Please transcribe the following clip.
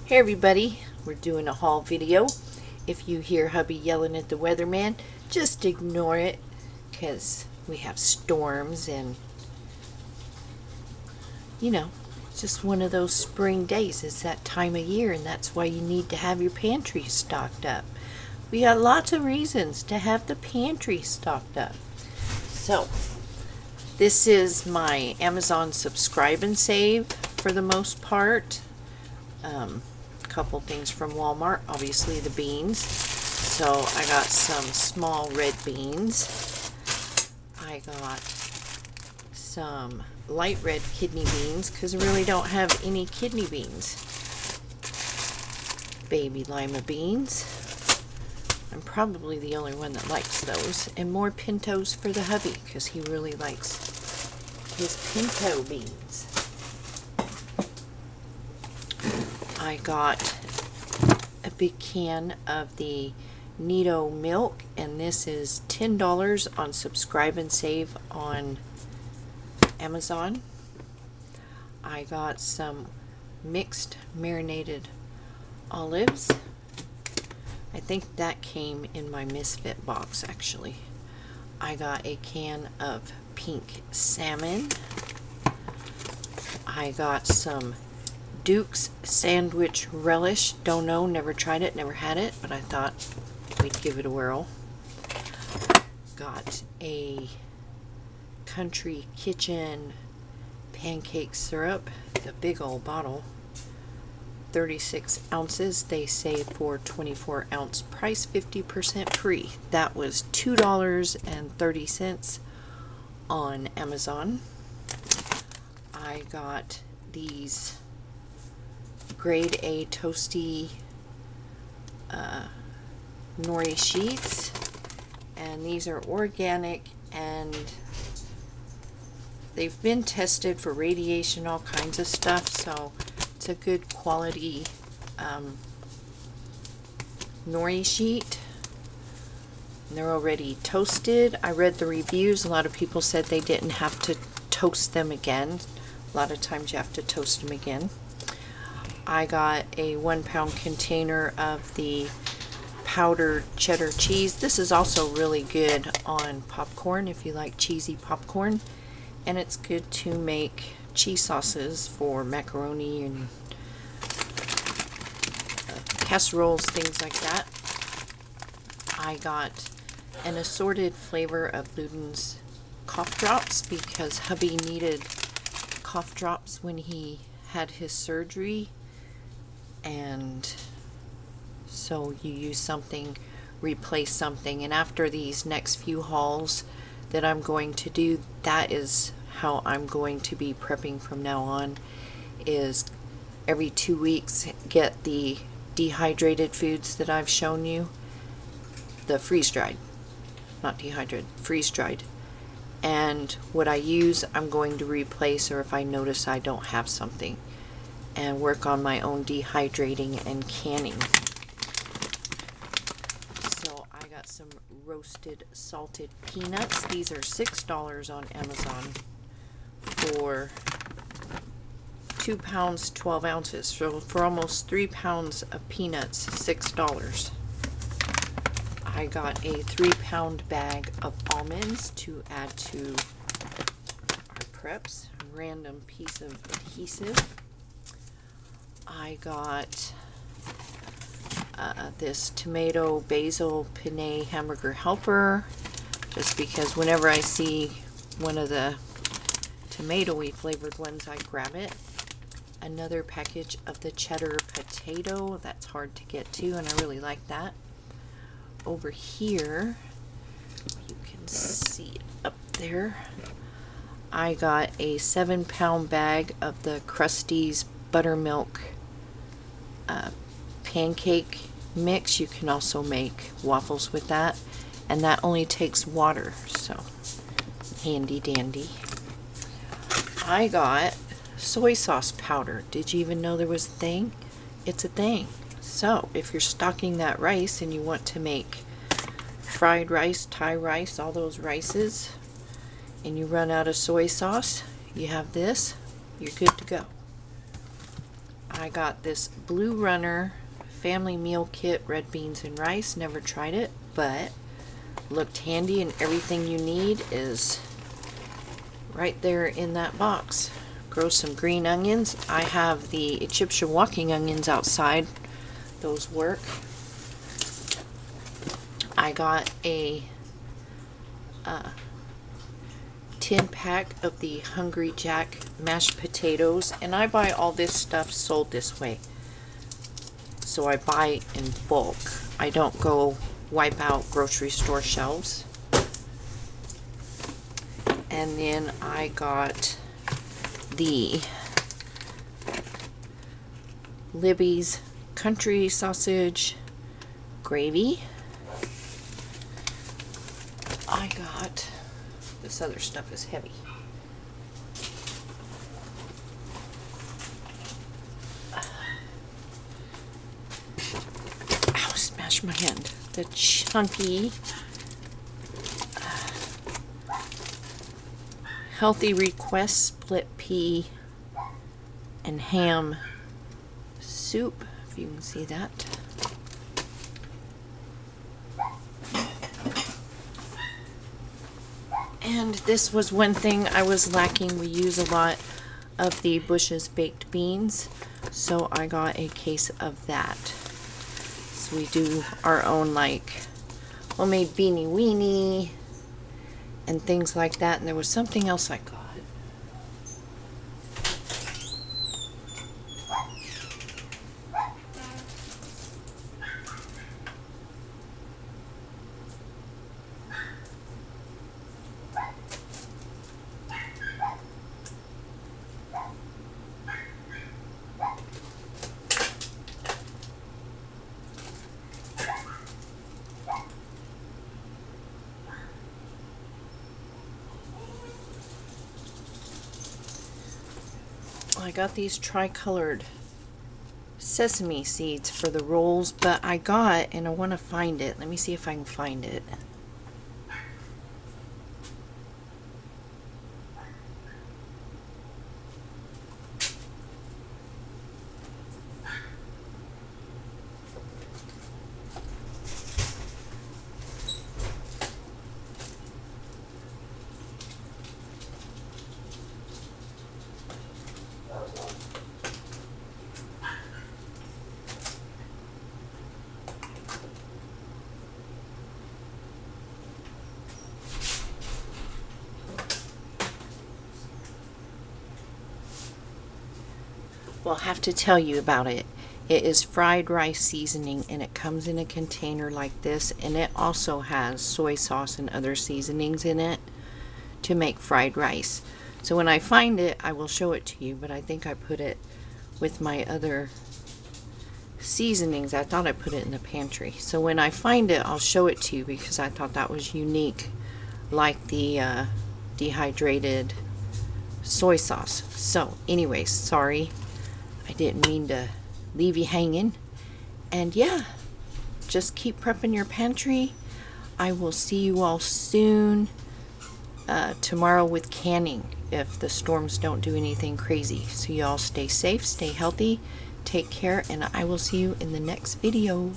Hey everybody, we're doing a haul video. If you hear hubby yelling at the weatherman, just ignore it because we have storms and it's just one of those spring days. It's that time of year and that's why you need to have your pantry stocked up. We got lots of reasons to have the pantry stocked up. So this is my Amazon subscribe and save for the most part. Couple things from Walmart, obviously the beans. So I got some small red beans. I got some light red kidney beans because I really don't have any kidney beans. Baby lima beans. I'm probably the only one that likes those. And more pintos for the hubby because he really likes his pinto beans. I got a big can of the Nido milk, and this is $10 on subscribe and save on Amazon. I got some mixed marinated olives. I think that came in my Misfit box actually. I got a can of pink salmon. I got some Duke's sandwich relish. Don't know, never tried it, never had it, but I thought we'd give it a whirl. Got a Country Kitchen pancake syrup, the big old bottle, 36 ounces. They say for 24 ounce price, 50% free. That was $2.30 on Amazon. I got these grade A toasty Nori Sheets, and these are organic and they've been tested for radiation, all kinds of stuff, so it's a good quality Nori sheet. And they're already toasted. I read the reviews. A lot of people said they didn't have to toast them again. A lot of times you have to toast them again. I got a 1 pound container of the powdered cheddar cheese. This is also really good on popcorn if you like cheesy popcorn, and it's good to make cheese sauces for macaroni and casseroles, things like that. I got an assorted flavor of Luden's cough drops because hubby needed cough drops when he had his surgery. And so you use something, replace something, and after these next few hauls that I'm going to do, that is how I'm going to be prepping from now on, is every 2 weeks get the dehydrated foods that I've shown you, the freeze-dried, not dehydrated, freeze-dried, and what I use I'm going to replace, or if I notice I don't have something, and work on my own dehydrating and canning. So I got some roasted salted peanuts. These are $6 on Amazon for 2 pounds 12 ounces. So for almost 3 pounds of peanuts, $6. I got a 3-pound bag of almonds to add to our preps. A random piece of adhesive. I got this tomato basil penne hamburger helper, just because whenever I see one of the tomatoey flavored ones I grab it. Another package of the cheddar potato, that's hard to get to and I really like that. Over here you can see it up there, I got a 7-pound bag of the Crusty's Buttermilk pancake mix. You can also make waffles with that, and that only takes water, so handy dandy. I got soy sauce powder. Did you even know there was a thing? It's a thing. So if you're stocking that rice and you want to make fried rice, Thai rice, all those rices, and you run out of soy sauce, you have this, you're good to go. I I got this Blue Runner family meal kit, red beans and rice. Never tried it, but looked handy, and everything you need is right there in that box. Grow some green onions. I have the Egyptian walking onions outside. Those work. I got a 10 pack of the Hungry Jack mashed potatoes, and I buy all this stuff sold this way. So I buy in bulk. I don't go wipe out grocery store shelves. And then I got the Libby's country sausage gravy. I got, this other stuff is heavy. Ow, smashed my hand. The chunky Healthy Request split pea and ham soup, if you can see that. And this was one thing I was lacking. We use a lot of the Bush's baked beans, so I got a case of that. So we do our own like homemade beanie weenie and things like that. And there was something else I got. I got these tricolored sesame seeds for the rolls, but I got, and I want to find it. Let me see if I can find it. Well, I'll have to tell you about it. It is fried rice seasoning, and it comes in a container like this, and it also has soy sauce and other seasonings in it to make fried rice. So when I find it, I will show it to you, but I think I put it with my other seasonings. I thought I put it in the pantry. So when I find it, I'll show it to you because I thought that was unique, like the dehydrated soy sauce. So anyways, sorry. I didn't mean to leave you hanging. And yeah, just keep prepping your pantry. I will see you all soon. Tomorrow with canning if the storms don't do anything crazy. So you all stay safe, stay healthy, take care, and I will see you in the next video.